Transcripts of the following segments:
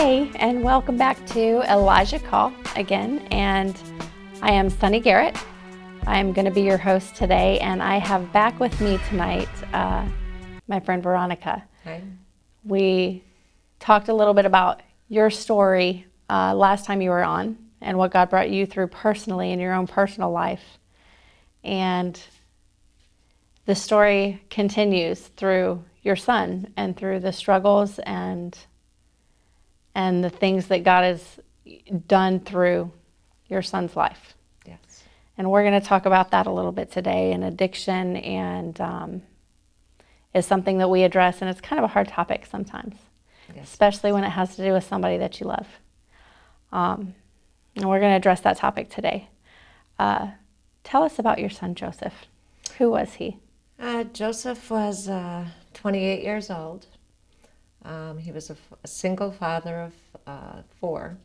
Hey, and welcome back to Elijah Call again, and I am Sunny Garrett. I'm going to be your host today, and I have back with me tonight my friend Veronica. Hi. We talked a little bit about your story last time you were on, and what God brought you through personally in your own personal life. And the story continues through your son and through the struggles and the things that God has done through your son's life. Yes. And we're going to talk about that a little bit today. And addiction and is something that we address, and it's kind of a hard topic sometimes, Yes. especially when it has to do with somebody that you love. And we're going to address that topic today. Tell us about your son, Joseph. Who was he? Joseph was 28 years old. He was a single father of 4.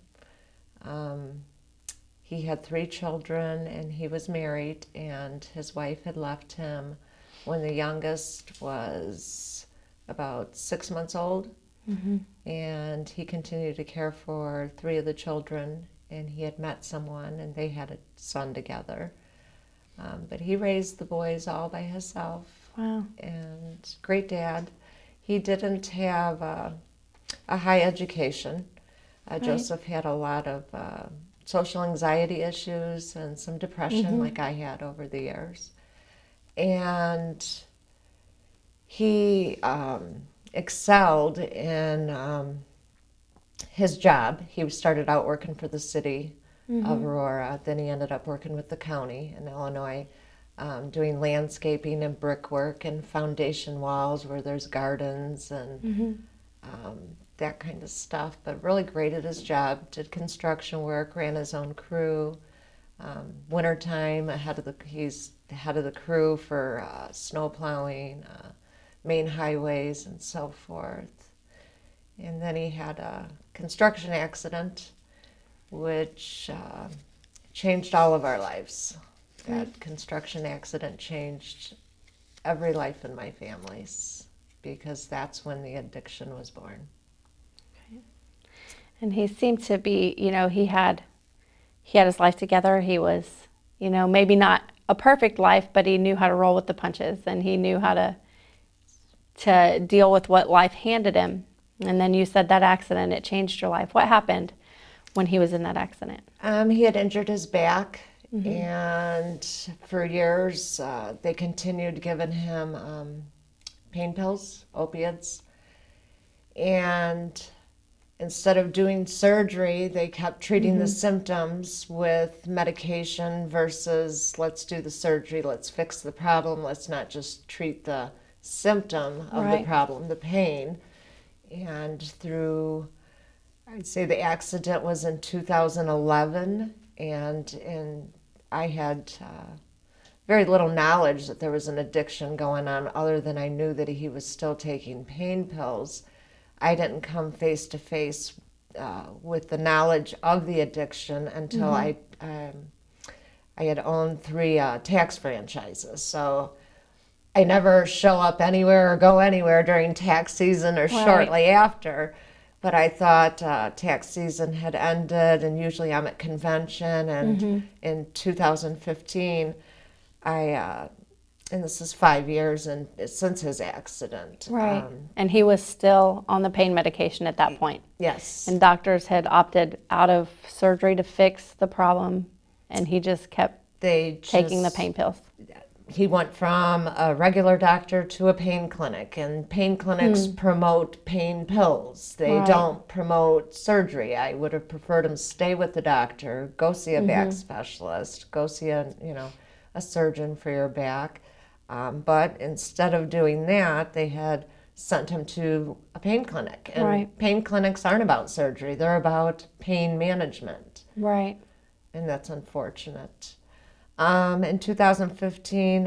He had 3 children, and he was married, and his wife had left him when the youngest was about 6 months old. Mm-hmm. And he continued to care for 3 of the children, and he had met someone, and they had a son together. But he raised the boys all by himself. Wow. And great dad. He didn't have a high education. Right. Joseph had a lot of social anxiety issues and some depression, Mm-hmm. like I had over the years. And he excelled in his job. He started out working for the city Mm-hmm. of Aurora. Then he ended up working with the county in Illinois, doing landscaping and brickwork and foundation walls where there's gardens and Mm-hmm. that kind of stuff. But really great at his job, did construction work, ran his own crew. Wintertime, he's the head of the crew for snow plowing, main highways, and so forth. And then he had a construction accident, which changed all of our lives. That construction accident changed every life in my family's, because that's when the addiction was born. Okay. And he seemed to be, he had his life together. He was, maybe not a perfect life, but he knew how to roll with the punches, and he knew how to deal with what life handed him. And then you said that accident, it changed your life. What happened when he was in that accident? He had injured his back, Mm-hmm. and for years they continued giving him pain pills, opiates, and instead of doing surgery, they kept treating the symptoms with medication versus let's do the surgery, let's fix the problem, let's not just treat the symptom of the Right. problem, the pain. And I'd say the accident was in 2011, and I had very little knowledge that there was an addiction going on, other than I knew that he was still taking pain pills. I didn't come face to face with the knowledge of the addiction until I had owned 3 tax franchises. So I never show up anywhere or go anywhere during tax season or Right. shortly after. But I thought tax season had ended, and usually I'm at convention. And in 2015, and this is 5 years and since his accident. Right. And he was still on the pain medication at that point. Yes. And doctors had opted out of surgery to fix the problem, and he just kept taking the pain pills. He went from a regular doctor to a pain clinic, and pain clinics promote pain pills. They Right. don't promote surgery. I would have preferred him stay with the doctor, go see a back specialist, go see a surgeon for your back. But instead of doing that, they had sent him to a pain clinic. And Right. pain clinics aren't about surgery. They're about pain management. Right. And that's unfortunate. In 2015,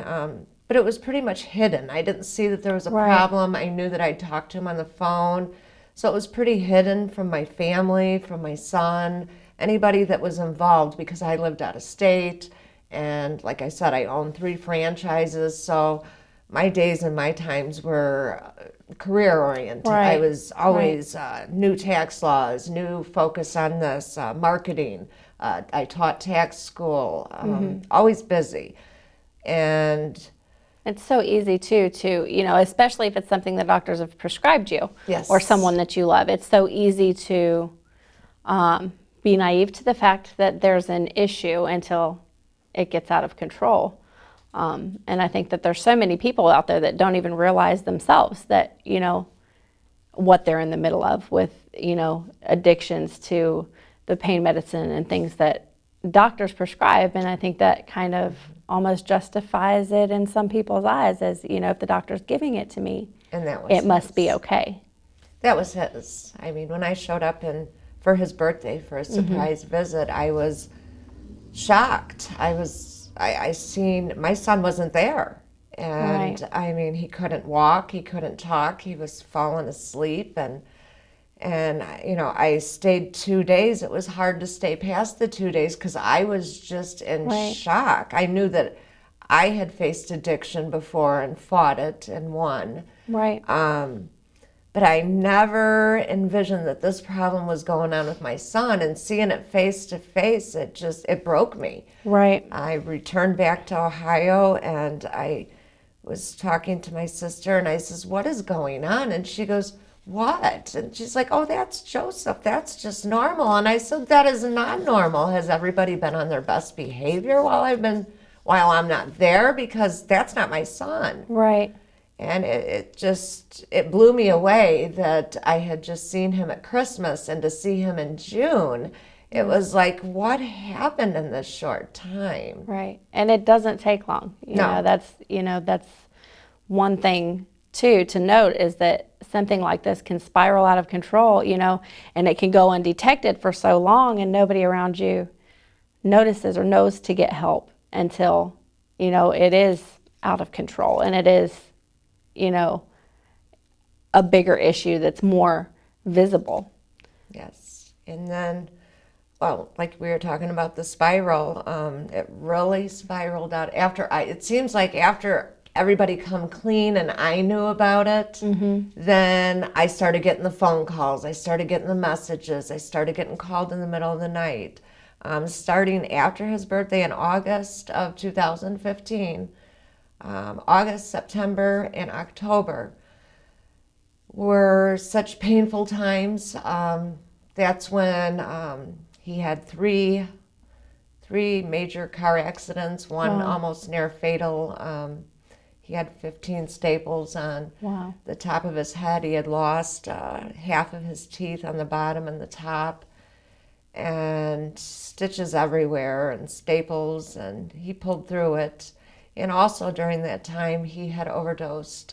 but it was pretty much hidden. I didn't see that there was a Right. problem. I knew that I'd talked to him on the phone. So it was pretty hidden from my family, from my son, anybody that was involved, because I lived out of state. And like I said, I owned 3 franchises. So my days and my times were career oriented. I Right. was always new tax laws, new focus on this, marketing. I taught tax school, always busy. And It's so easy too, especially if it's something that doctors have prescribed you yes, or someone that you love. It's so easy to be naive to the fact that there's an issue until it gets out of control. And I think that there's so many people out there that don't even realize themselves that, what they're in the middle of with, addictions to the pain medicine and things that doctors prescribe. And I think that kind of almost justifies it in some people's eyes as, if the doctor's giving it to me, and that was it must his. be okay. That was his. I mean, when I showed up for his birthday for a surprise visit, I was shocked. I seen my son wasn't there. And Right. I mean, he couldn't walk, he couldn't talk, he was falling asleep, and I stayed 2 days. It was hard to stay past the 2 days because I was just in Right. shock. I knew that I had faced addiction before and fought it and won. Right. But I never envisioned that this problem was going on with my son, and seeing it face to face, it broke me. Right. I returned back to Ohio, and I was talking to my sister, and I says, "What is going on?" And she goes, "What?" And she's like, "Oh, that's Joseph. That's just normal." And I said, "That is not normal. Has everybody been on their best behavior while I'm not there? Because that's not my son." Right. And it blew me away that I had just seen him at Christmas, and to see him in June, it was like, what happened in this short time? Right. And it doesn't take long. No. That's one thing too to note is that something like this can spiral out of control, and it can go undetected for so long and nobody around you notices or knows to get help until, it is out of control and it is, a bigger issue that's more visible. Yes. And then, well, like we were talking about the spiral, it really spiraled out it seems like after everybody come clean and I knew about it, then I started getting the phone calls, I started getting the messages, I started getting called in the middle of the night. Starting after his birthday in August of 2015, August, September, and October were such painful times. That's when he had three major car accidents, one almost near fatal. He had 15 staples on the top of his head. He had lost half of his teeth on the bottom and the top, and stitches everywhere and staples, and he pulled through it. And also during that time, he had overdosed.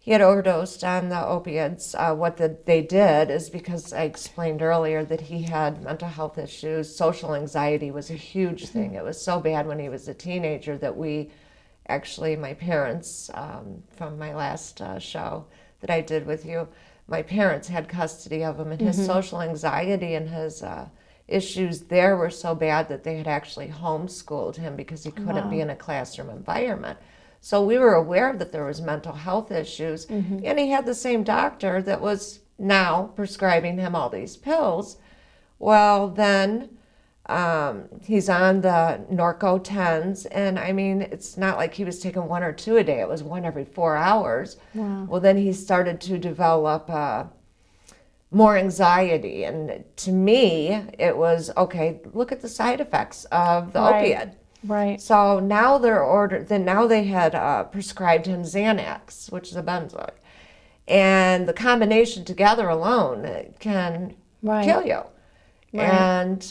He had overdosed on the opiates. They did is because I explained earlier that he had mental health issues. Social anxiety was a huge thing. It was so bad when he was a teenager that my parents, from my last show that I did with you, my parents had custody of him, and his social anxiety and his issues there were so bad that they had actually homeschooled him because he couldn't be in a classroom environment. So we were aware that there was mental health issues, and he had the same doctor that was now prescribing him all these pills. Well, then he's on the Norco 10s, and I mean, it's not like he was taking one or two a day. It was one every 4 hours. Wow. Well, then he started to develop more anxiety, and to me, it was, okay, look at the side effects of the opiate. Right. So now they had prescribed him Xanax, which is a benzoid. And the combination together alone can kill you. Right. And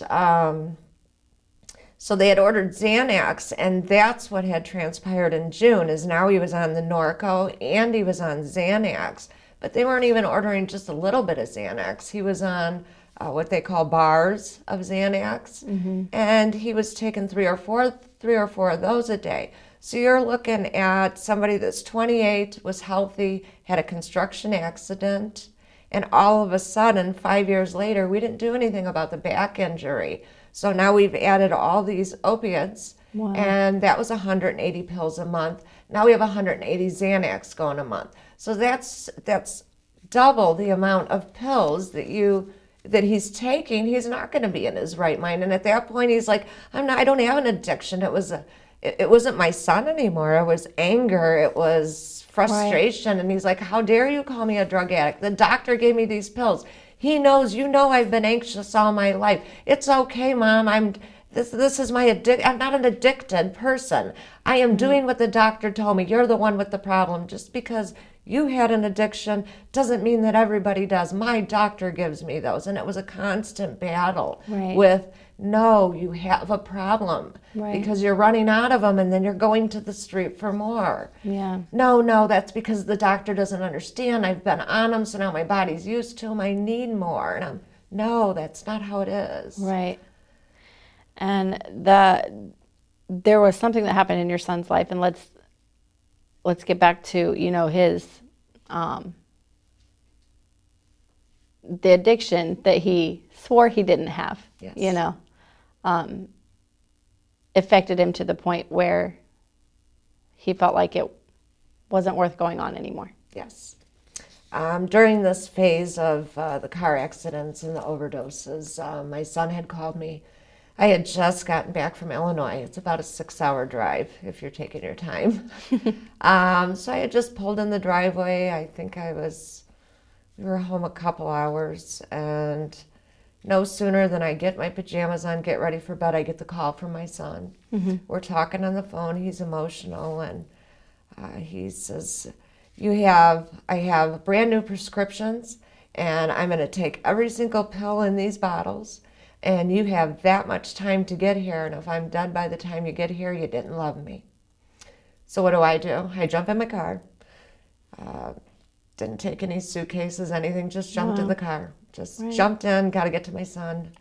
so they had ordered Xanax, and that's what had transpired in June, is now he was on the Norco and he was on Xanax. But they weren't even ordering just a little bit of Xanax. He was on what they call bars of Xanax, and he was taking three or four of those a day. So you're looking at somebody that's 28, was healthy, had a construction accident, and all of a sudden, 5 years later, we didn't do anything about the back injury. So now we've added all these opiates, Wow. And that was 180 pills a month. Now we have 180 Xanax going a month. So that's double the amount of pills that he's taking. He's not going to be in his right mind. And at that point, he's like, I don't have an addiction. It wasn't my son anymore. It was anger. It was frustration. Right. And he's like, how dare you call me a drug addict? The doctor gave me these pills. He knows, I've been anxious all my life. It's okay, Mom. This is my addiction. I'm not an addicted person. I am doing what the doctor told me. You're the one with the problem. Just because you had an addiction doesn't mean that everybody does. My doctor gives me those. And it was a constant battle with, no, you have a problem because you're running out of them and then you're going to the street for more. Yeah. No, that's because the doctor doesn't understand. I've been on them, so now my body's used to them. I need more. And no, that's not how it is. Right. And there was something that happened in your son's life, and let's get back to, his the addiction that he swore he didn't have. Yes. Affected him to the point where he felt like it wasn't worth going on anymore. Yes. During this phase of the car accidents and the overdoses, my son had called me. I had just gotten back from Illinois. It's about a 6-hour drive if you're taking your time. So I had just pulled in the driveway. I think we were home a couple hours, and no sooner than I get my pajamas on, get ready for bed, I get the call from my son. Mm-hmm. We're talking on the phone. He's emotional, and he says, I have brand new prescriptions, and I'm going to take every single pill in these bottles, and you have that much time to get here, and if I'm dead by the time you get here, you didn't love me. So what do? I jump in my car. Didn't take any suitcases, anything, just jumped in the car. Just jumped in, got to get to my son.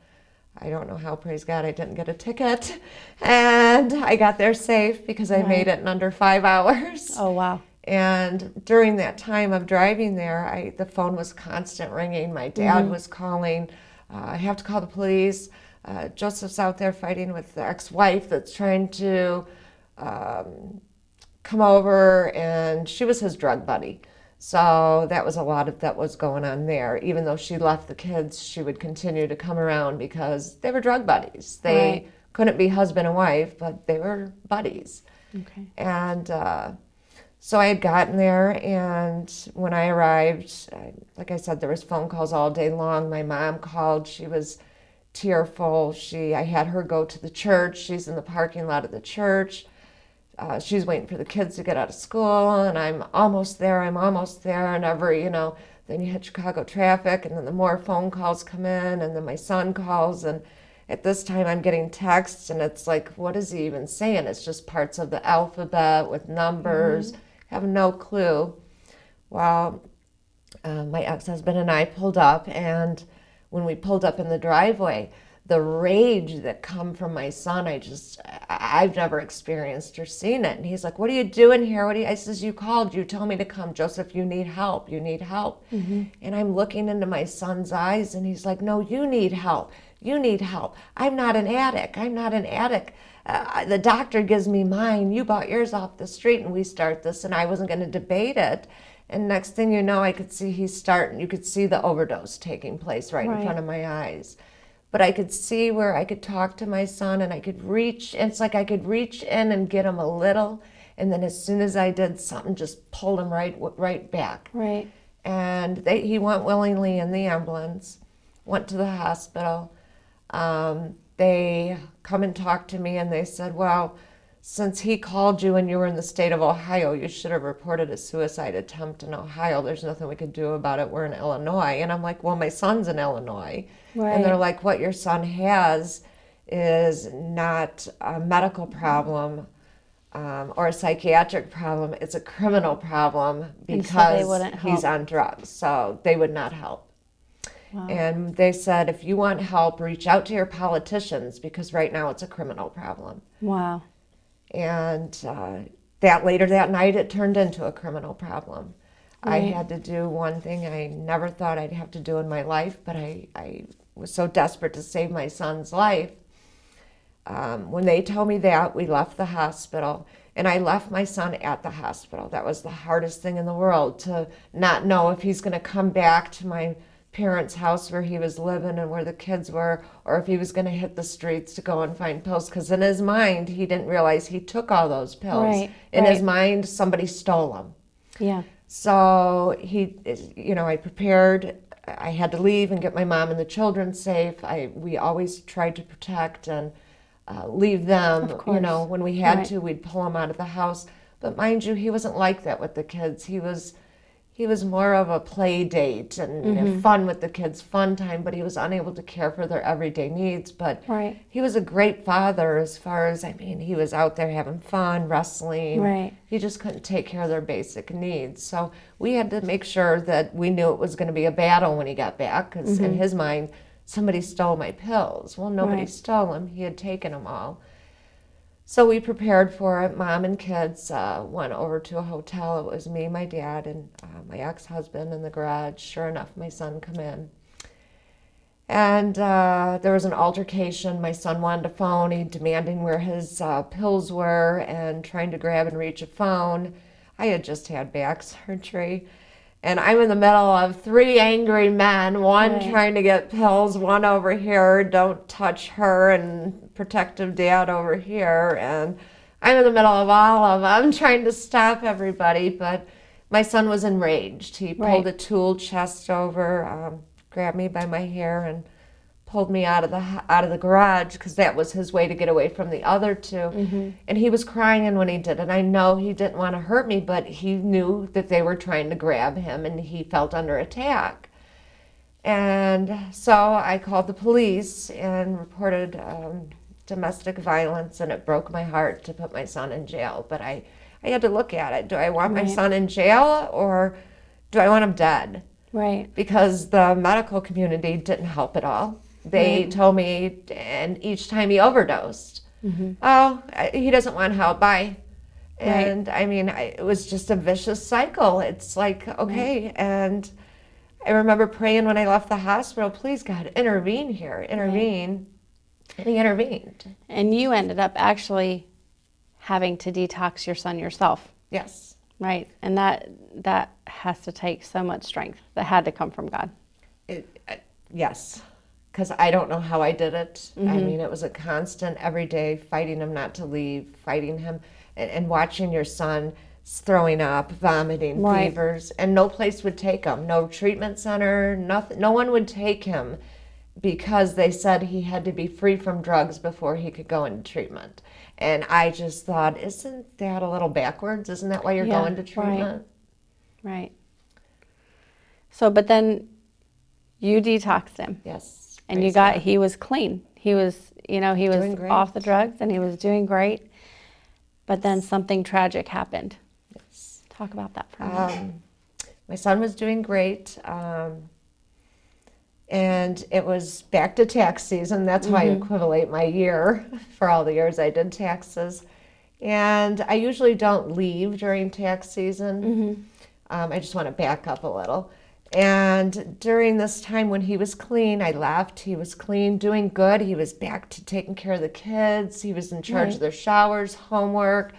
I don't know how, praise God, I didn't get a ticket. And I got there safe because I made it in under 5 hours. Oh, wow. And during that time of driving there, the phone was constant ringing. My dad was calling. I have to call the police. Joseph's out there fighting with the ex-wife that's trying to come over, and she was his drug buddy. So that was a lot that was going on there. Even though she left the kids, she would continue to come around because they were drug buddies. They couldn't be husband and wife, but they were buddies. Okay. And so I had gotten there, and when I arrived, like I said, there was phone calls all day long. My mom called. She was tearful. I had her go to the church. She's in the parking lot of the church. She's waiting for the kids to get out of school, and I'm almost there, and then you hit Chicago traffic, and then the more phone calls come in, and then my son calls, and at this time I'm getting texts, and it's like, what is he even saying? It's just parts of the alphabet with numbers. Have no clue. Well, my ex-husband and I pulled up, and when we pulled up in the driveway, the rage that come from my son, I've never experienced or seen it. And he's like, what are you doing here? I says, you called, you told me to come. Joseph, you need help. And I'm looking into my son's eyes, and he's like, no, you need help. I'm not an addict. The doctor gives me mine. You bought yours off the street, and we start this, and I wasn't going to debate it. And next thing you know, I could see you could see the overdose taking place right in front of my eyes. But I could see where I could talk to my son, and I could reach. It's like I could reach in and get him a little, and then as soon as I did, something just pulled him right back. Right. And he went willingly in the ambulance, went to the hospital. They come and talk to me, and they said, well, since he called you and you were in the state of Ohio, you should have reported a suicide attempt in Ohio. There's nothing we could do about it. We're in Illinois. And I'm like, well, my son's in Illinois. Right. And they're like, what your son has is not a medical problem or a psychiatric problem. It's a criminal problem because he's on drugs. So they would not help. Wow. And they said, if you want help, reach out to your politicians because right now it's a criminal problem. Wow. And later that night, it turned into a criminal problem. Right. I had to do one thing I never thought I'd have to do in my life, but I was so desperate to save my son's life. When they told me that, we left the hospital, and I left my son at the hospital. That was the hardest thing in the world, to not know if he's going to come back to my parents' house where he was living and where the kids were, or if he was going to hit the streets to go and find pills. Because in his mind, he didn't realize he took all those pills. Right, in right. his mind, somebody stole them. Yeah. So I prepared. I had to leave and get my mom and the children safe. We always tried to protect and leave them. Of course. When we had Right. to, we'd pull them out of the house. But mind you, he wasn't like that with the kids. He was more of a play date and fun with the kids, fun time, but he was unable to care for their everyday needs. But Right. he was a great father as far as, he was out there having fun, wrestling. Right. He just couldn't take care of their basic needs. So we had to make sure that we knew it was going to be a battle when he got back, because in his mind, somebody stole my pills. Well, nobody Right. stole them. He had taken them all. So we prepared for it. Mom and kids went over to a hotel. It was me, my dad, and my ex-husband in the garage. Sure enough, my son come in. And there was an altercation. My son wanted a phone. He demanding where his pills were and trying to grab and reach a phone. I had just had back surgery. And I'm in the middle of three angry men, one Right. trying to get pills, one over here, don't touch her, and protective dad over here. And I'm in the middle of all of them, trying to stop everybody. But my son was enraged. He pulled Right. a tool chest over, grabbed me by my hair, and pulled me out of the garage, because that was his way to get away from the other two. And he was crying when he did it. I know he didn't want to hurt me, but he knew that they were trying to grab him, and he felt under attack. And so I called the police and reported domestic violence, and it broke my heart to put my son in jail. But I had to look at it. Do I want my Right. son in jail, or do I want him dead? Right. Because the medical community didn't help at all. They Right. told me, and each time he overdosed, oh, he doesn't want help, bye. Right. And it was just a vicious cycle. It's like, okay. And I remember praying when I left the hospital, please God, intervene here, intervene. And he intervened. And you ended up actually having to detox your son yourself. Yes. Right. And that has to take so much strength. That had to come from God. Yes. Because I don't know how I did it. It was a constant, every day, fighting him not to leave, fighting him, and watching your son throwing up, vomiting, Right. fevers, and no place would take him. No treatment center, nothing. No one would take him, because they said he had to be free from drugs before he could go into treatment. And I just thought, isn't that a little backwards? Isn't that why you're Yeah, going to treatment? Right. So, but then you detoxed him. Yes. And praise God. he was clean. He was, he was Doing great. off the drugs and he was doing great. But then something tragic happened. Yes. Talk about that for a minute. My son was doing great. And it was back to tax season. That's how I equivalent my year for all the years I did taxes. And I usually don't leave during tax season. I just want to back up a little. And during this time when he was clean, I left. He was clean, doing good. He was back to taking care of the kids. He was in charge Right. of their showers, homework,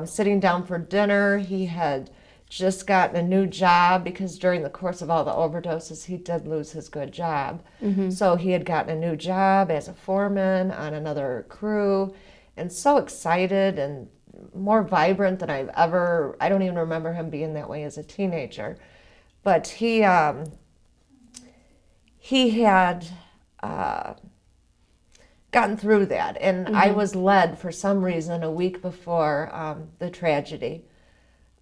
sitting down for dinner. He had just gotten a new job, because during the course of all the overdoses, he did lose his good job. So he had gotten a new job as a foreman on another crew, and so excited and more vibrant than I don't even remember him being that way as a teenager. But he had gotten through that, and I was led for some reason a week before the tragedy.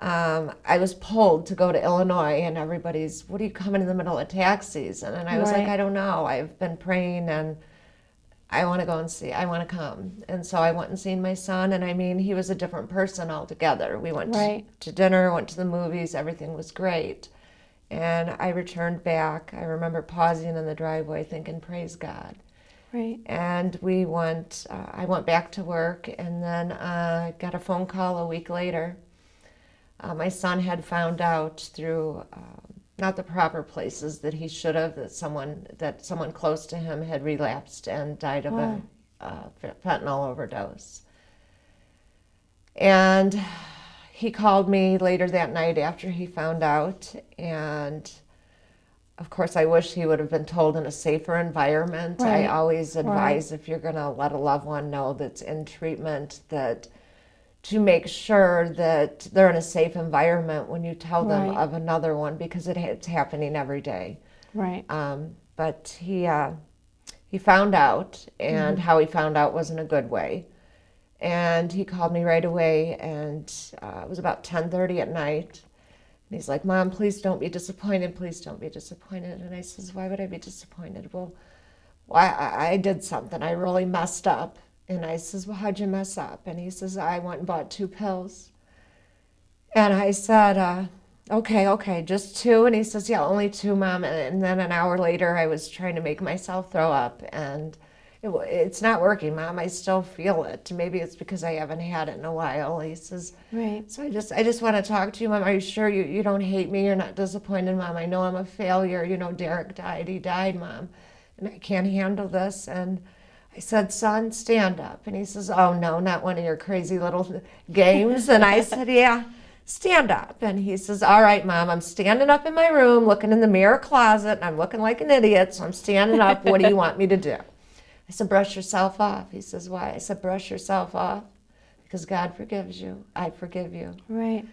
I was pulled to go to Illinois, and everybody's, what are you coming in the middle of tax season? And I was like, Right. I don't know. I've been praying, and I want to go and see. I want to come. And so I went and seen my son, and he was a different person altogether. We went Right. to dinner, went to the movies. Everything was great. And I returned back. I remember pausing in the driveway thinking, praise God. Right. And I went back to work, and then got a phone call a week later. My son had found out through not the proper places that he should have, that someone close to him had relapsed and died of Wow. fentanyl overdose. And he called me later that night after he found out, and of course, I wish he would have been told in a safer environment. Right. I always advise, Right. if you're going to let a loved one know that's in treatment, that to make sure that they're in a safe environment when you tell them Right. of another one, because it's happening every day. Right. But he found out, and how he found out wasn't a good way. And he called me right away, and it was about 10:30 at night. And he's like, Mom, please don't be disappointed. Please don't be disappointed. And I says, why would I be disappointed? Well, I did something. I really messed up. And I says, well, how'd you mess up? And he says, I went and bought 2 pills. And I said, okay, just 2. And he says, yeah, only 2, Mom. And then an hour later, I was trying to make myself throw up. And it's not working, Mom. I still feel it. Maybe it's because I haven't had it in a while. He says, Right. so I just want to talk to you, Mom. Are you sure you don't hate me? You're not disappointed, Mom? I know I'm a failure. You know, Derek died. He died, Mom. And I can't handle this. And I said, son, stand up. And he says, oh, no, not one of your crazy little games. And I said, yeah, stand up. And he says, all right, Mom, I'm standing up in my room, looking in the mirror closet, and I'm looking like an idiot, so I'm standing up. What do you want me to do? I said, brush yourself off. He says, why? I said, brush yourself off because God forgives you. I forgive you. Right.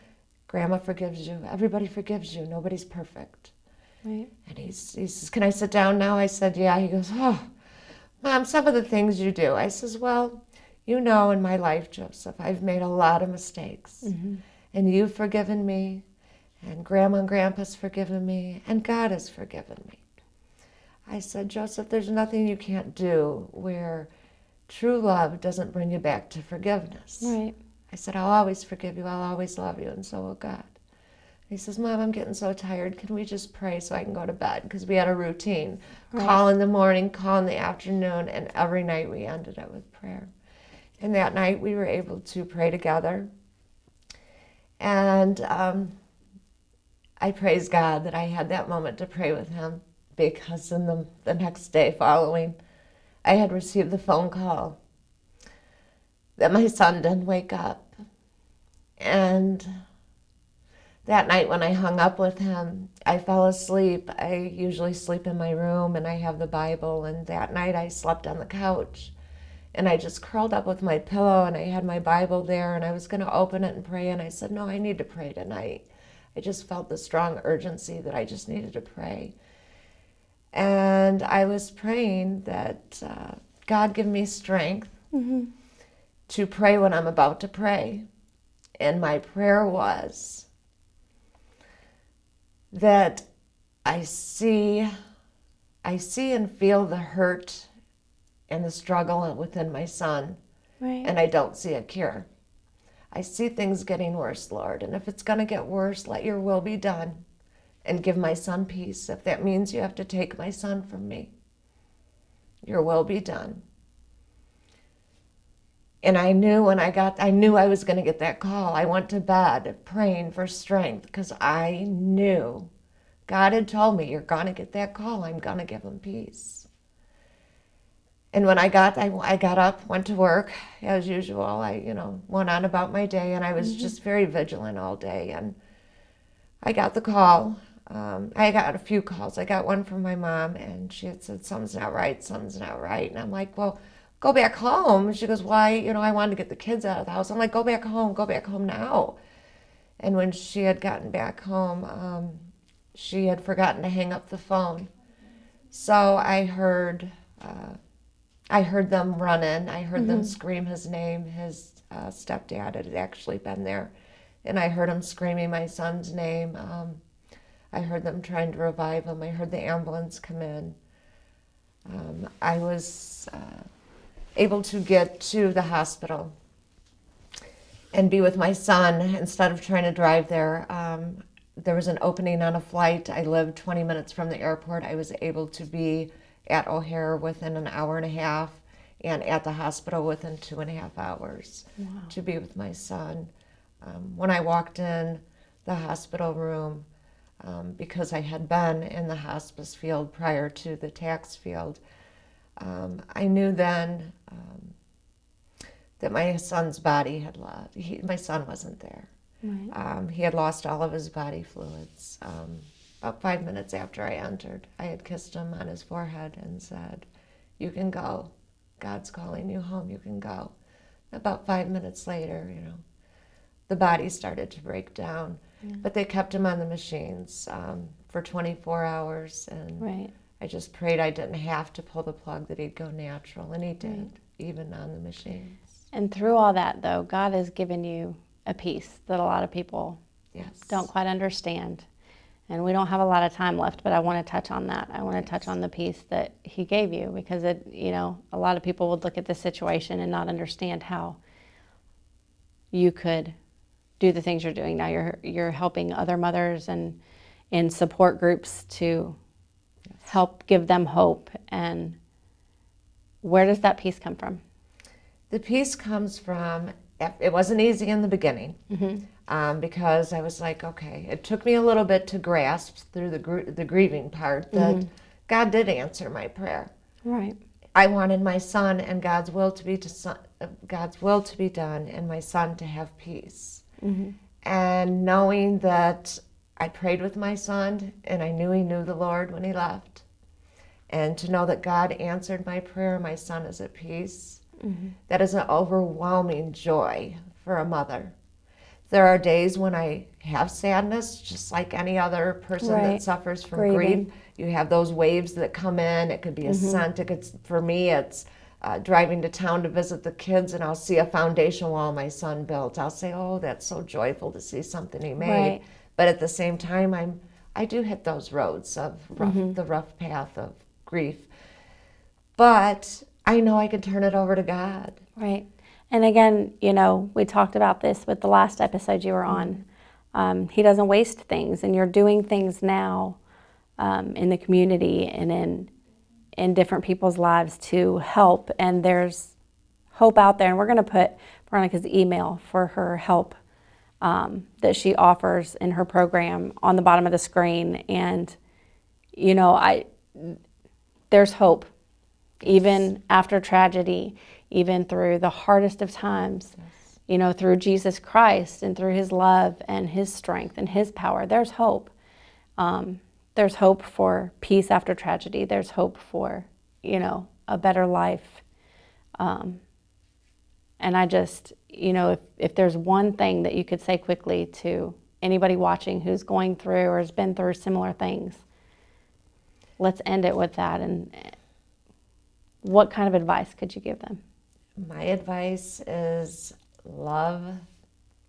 Grandma forgives you. Everybody forgives you. Nobody's perfect. Right. And he says, can I sit down now? I said, yeah. He goes, oh, Mom, some of the things you do. I says, well, you know, in my life, Joseph, I've made a lot of mistakes. And you've forgiven me, and Grandma and Grandpa's forgiven me, and God has forgiven me. I said, Joseph, there's nothing you can't do where true love doesn't bring you back to forgiveness. Right. I said, I'll always forgive you. I'll always love you, and so will God. He says, Mom, I'm getting so tired. Can we just pray so I can go to bed? Because we had a routine. Right. Call in the morning, call in the afternoon, and every night we ended it with prayer. And that night we were able to pray together. And I praise God that I had that moment to pray with him, because in the next day following, I had received the phone call that my son didn't wake up. And that night when I hung up with him, I fell asleep. I usually sleep in my room, and I have the Bible. And that night I slept on the couch. And I just curled up with my pillow, and I had my Bible there, and I was going to open it and pray. And I said, no, I need to pray tonight. I just felt the strong urgency that I just needed to pray. And I was praying that God give me strength to pray when I'm about to pray. And my prayer was that I see and feel the hurt and the struggle within my son, Right. and I don't see a cure. I see things getting worse, Lord, and if it's going to get worse, let your will be done. And give my son peace. If that means you have to take my son from me, your will be done. And I knew I was going to get that call. I went to bed praying for strength, because I knew God had told me, you're going to get that call. I'm going to give him peace. And when I got up, went to work as usual. I went on about my day, and I was just very vigilant all day. And I got the call. I got a few calls. I got one from my mom, and she had said, something's not right. And I'm like, well, go back home. And she goes, why? I wanted to get the kids out of the house. I'm like, go back home now. And when she had gotten back home, she had forgotten to hang up the phone. So I heard them run in. I heard them scream his name. His stepdad had actually been there. And I heard him screaming my son's name. I heard them trying to revive him. I heard the ambulance come in. I was able to get to the hospital and be with my son instead of trying to drive there. There was an opening on a flight. I lived 20 minutes from the airport. I was able to be at O'Hare within an hour and a half, and at the hospital within 2.5 hours. Wow. To be with my son. When I walked in the hospital room, because I had been in the hospice field prior to the tax field, I knew then that my son's body had lost. My son wasn't there. Right. He had lost all of his body fluids. About 5 minutes after I entered, I had kissed him on his forehead and said, "You can go. God's calling you home. You can go." About 5 minutes later, the body started to break down. Yeah. But they kept him on the machines for 24 hours. And Right. I just prayed I didn't have to pull the plug, that he'd go natural. And he did, even on the machines. And through all that, though, God has given you a peace that a lot of people don't quite understand. And we don't have a lot of time left, but I want to touch on that. I want to touch on the peace that he gave you, because a lot of people would look at this situation and not understand how you could do the things you're doing now. You're helping other mothers and in support groups to help give them hope. And where does that peace come from? The peace comes from, it wasn't easy in the beginning, because I was like, okay, it took me a little bit to grasp through the grieving part that God did answer my prayer. Right. I wanted my son and God's will to be done, and my son to have peace. And knowing that I prayed with my son, and I knew he knew the Lord when he left, and to know that God answered my prayer, my son is at peace. That is an overwhelming joy for a mother. There are days when I have sadness, just like any other person that suffers from grief. You have those waves that come in. It could be a scent. For me, it's driving to town to visit the kids, and I'll see a foundation wall my son built. I'll say, "Oh, that's so joyful to see something he made." Right. But at the same time, I do hit those roads of the rough path of grief. But I know I can turn it over to God. Right. And again, we talked about this with the last episode you were on. He doesn't waste things, and you're doing things now in the community and in different people's lives to help. And there's hope out there. And we're going to put Veronica's email for her help that she offers in her program on the bottom of the screen. And, there's hope. Even after tragedy, even through the hardest of times, through Jesus Christ and through his love and his strength and his power, there's hope. There's hope for peace after tragedy. There's hope for, a better life. And I just, if there's one thing that you could say quickly to anybody watching who's going through or has been through similar things, let's end it with that. And what kind of advice could you give them? My advice is love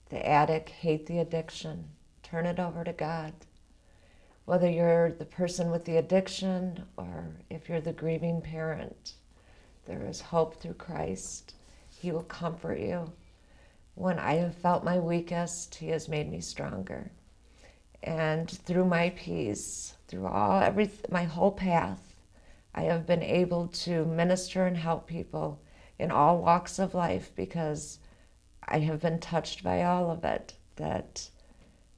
the addict, hate the addiction, turn it over to God. Whether you're the person with the addiction or if you're the grieving parent, there is hope through Christ. He will comfort you. When I have felt my weakest, he has made me stronger. And through my peace, through my whole path, I have been able to minister and help people in all walks of life, because I have been touched by all of it, that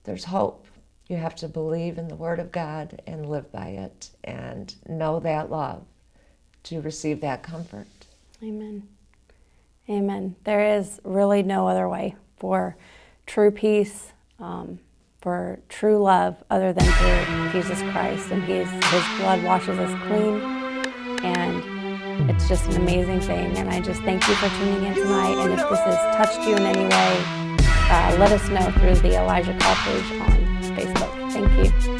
there's hope. You have to believe in the Word of God and live by it and know that love to receive that comfort. Amen. Amen. There is really no other way for true peace, for true love, other than through Jesus Christ. And his blood washes us clean. And it's just an amazing thing. And I just thank you for tuning in tonight. And if this has touched you in any way, let us know through the Elijah Call page on Facebook. Thank you.